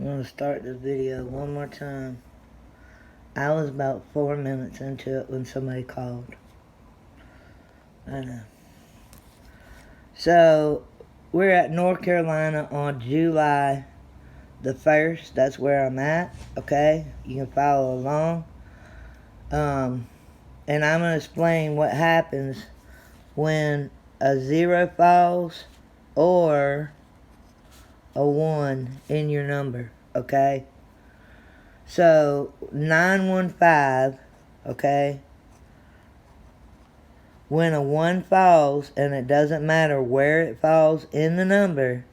I'm going to start this video one more time. I was about 4 minutes into it when somebody called. I know. So, we're at North Carolina on July the 1st. That's where I'm at, okay? You can follow along. And I'm going to explain what happens when a 0 falls or a 1 in your number, okay? So, 915, okay? When a 1 falls, and it doesn't matter where it falls in the number,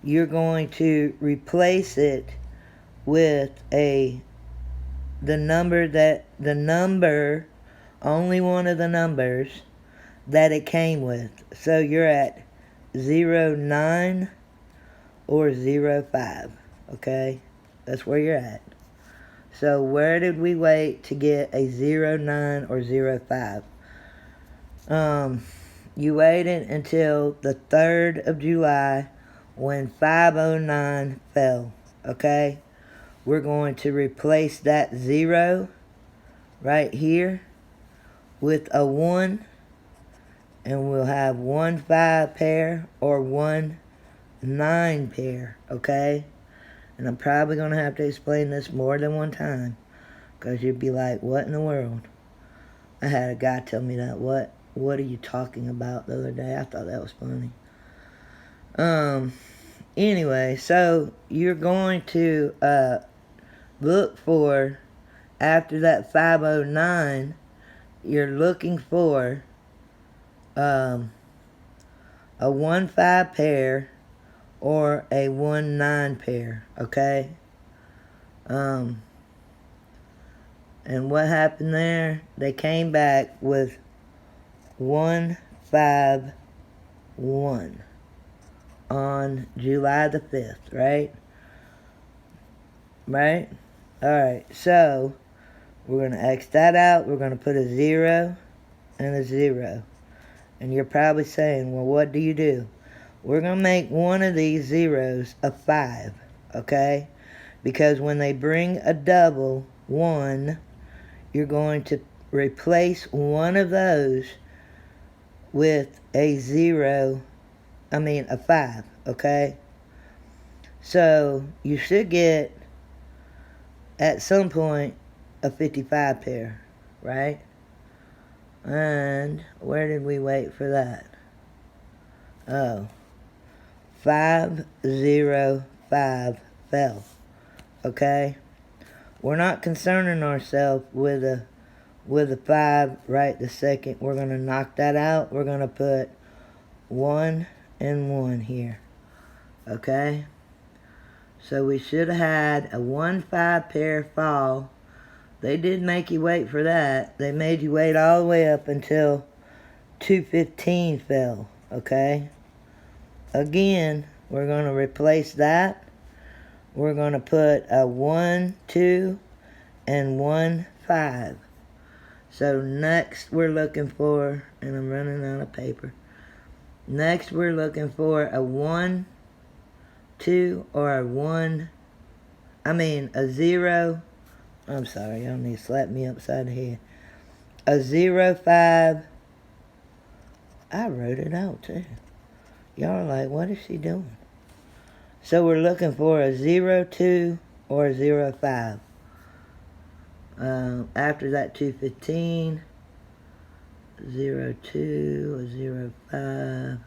you're going to replace it with the number, only one of the numbers that it came with. So you're at 09 or 05, okay? That's where you're at. So where did we wait to get a 09 or 05? You waited until the 3rd of July when 509 fell, okay? We're going to replace that 0 right here with a 1, and we'll have 1 5 pair or 1 9 pair, okay? And I'm probably going to have to explain this more than one time, because you'd be like, what in the world? I had a guy tell me that, what are you talking about the other day? I thought that was funny. Anyway, so you're going to look for, after that 509, you're looking for a 1 5 pair or a 1 9 pair, okay? And what happened there? They came back with 1 5 1 on July the 5th, right? Right? Alright, so we're going to X that out. We're going to put a 0 and a 0. And you're probably saying, well, what do? We're going to make one of these zeros a 5, okay? Because when they bring a double, 1, you're going to replace one of those with a 5, okay? So you should get, at some point, a 55 pair, right? And where did we wait for that? Oh, 505 fell, okay? We're not concerning ourselves with a 5 right this second. We're going to knock that out. We're going to put 1 and 1 here, okay? So we should have had a 1 5 pair fall. They did make you wait for that. They made you wait all the way up until 215 fell, okay? Again, we're going to replace that. We're going to put a 1 2 and 1 5. So next we're looking for, and I'm running out of paper. Next we're looking for a 1 2 or a 0. I'm sorry, y'all need to slap me upside the head. A 05. I wrote it out too. Y'all are like, what is she doing? So we're looking for a 02 or a 05. After that 215, 02 or 05.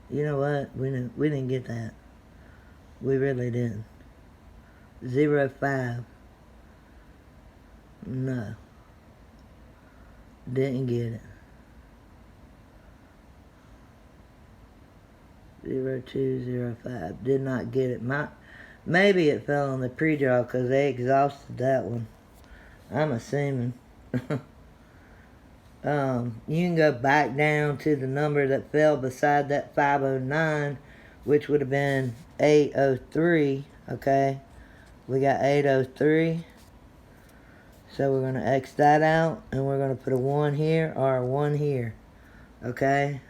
You know what? We didn't get that. We really didn't. 05. No. Didn't get it. 0205. Did not get it. Maybe it fell on the pre-draw because they exhausted that one. I'm assuming. You can go back down to the number that fell beside that 509, which would have been 803, okay? We got 803. So we're going to X that out, and we're going to put a 1 here or a 1 here. Okay?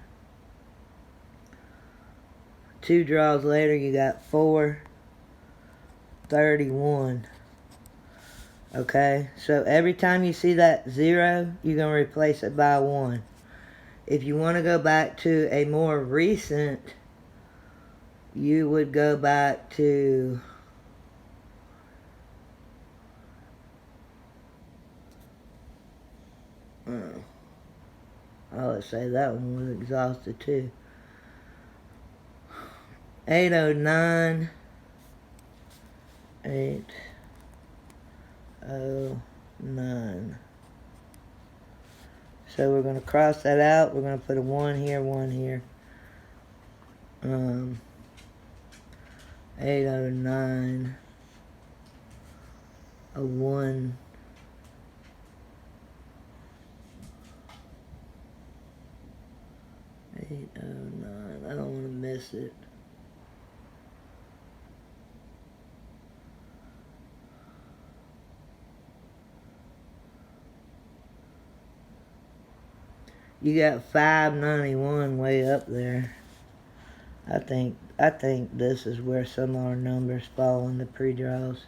2 draws later, you got 4, 31. Okay? So every time you see that 0, you're going to replace it by a 1. If you want to go back to a more recent, you would go back to let's say that one was exhausted too. 809, 809. So we're going to cross that out. We're going to put a 1 here, 1 here. 809, a 1. 809. I don't want to miss it. You got 591 way up there. I think this is where some of our numbers fall in the pre-draws.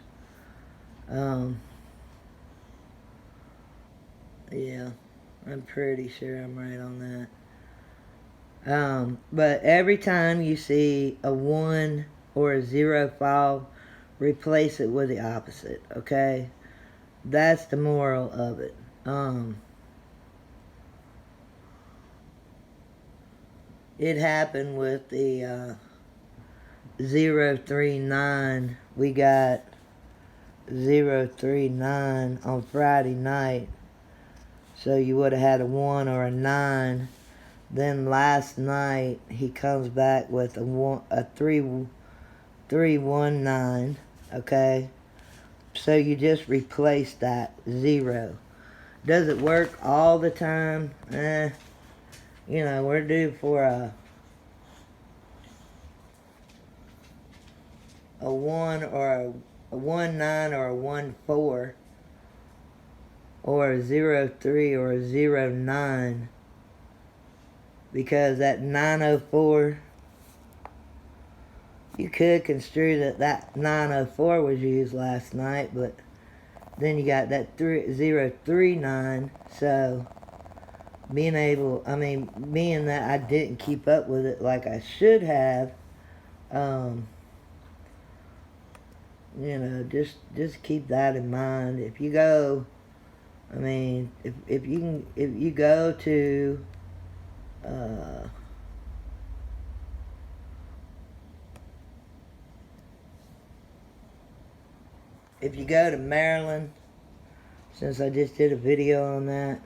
Yeah, I'm pretty sure I'm right on that. But every time you see a 1 or a 0 fall, replace it with the opposite, okay? That's the moral of it. It happened with the 039. We got 039 on Friday night. So you would have had a 1 or a 9. Then last night he comes back with a 319. Okay? So you just replace that 0. Does it work all the time? You know, we're due for a 1 or a 1-9 or a 1-4 or a 0-3 or a 0-9, because that 904, you could construe that 904 was used last night, but then you got that 039, so being that I didn't keep up with it like I should have, you know, just keep that in mind. If you go, if you go to if you go to Maryland, since I just did a video on that,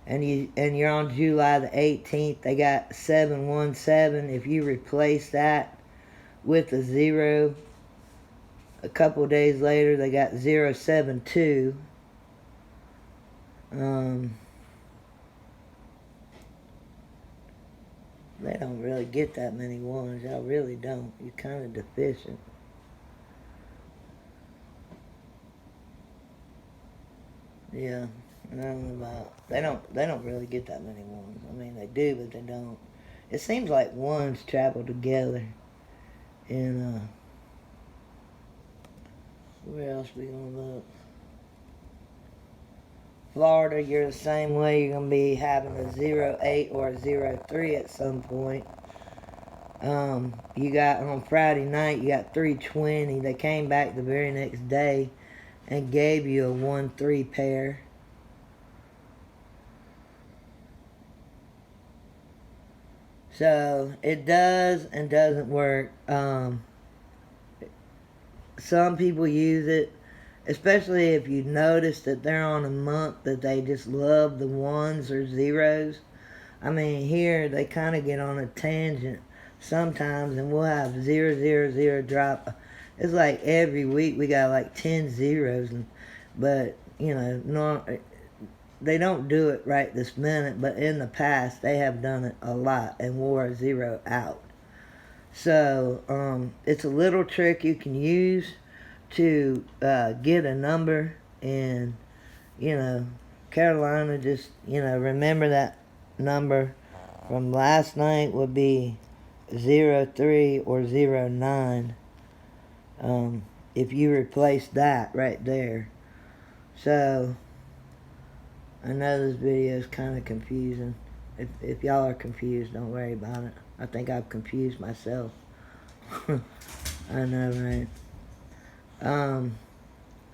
and you're on July the 18th, they got 717. If you replace that with a 0, a couple days later they got 072. They don't really get that many ones. Y'all really don't. You're kind of deficient. Yeah, I don't know about. They don't really get that many ones. I mean, they do, but they don't. It seems like ones travel together. And where else we gonna look? Florida, you're the same way. You're gonna be having a 0-8 or a 0-3 at some point. You got on Friday night, you got 320. They came back the very next day and gave you a 1-3 pair. So it does and doesn't work. Some people use it, especially if you notice that they're on a month that they just love the 1s or 0s. I mean, here they kind of get on a tangent sometimes, and we'll have 0, 0, 0 drop. It's like every week we got like 10 zeros, but you know, they don't do it right this minute, but in the past they have done it a lot and wore a 0 out. So it's a little trick you can use to get a number, and you know, Carolina, just, remember that number from last night would be 03 or 09. If you replace that right there. So, I know this video is kind of confusing. If y'all are confused, don't worry about it. I think I've confused myself. I know, right? And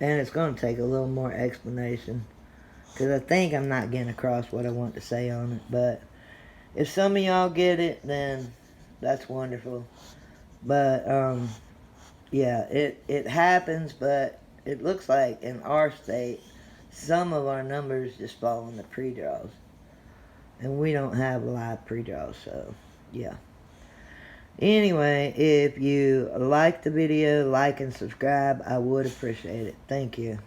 it's going to take a little more explanation, because I think I'm not getting across what I want to say on it. But if some of y'all get it, then that's wonderful. But, yeah, it happens, but it looks like in our state, some of our numbers just fall in the pre-draws. And we don't have live pre-draws, so, yeah. Anyway, if you like the video, like and subscribe, I would appreciate it. Thank you.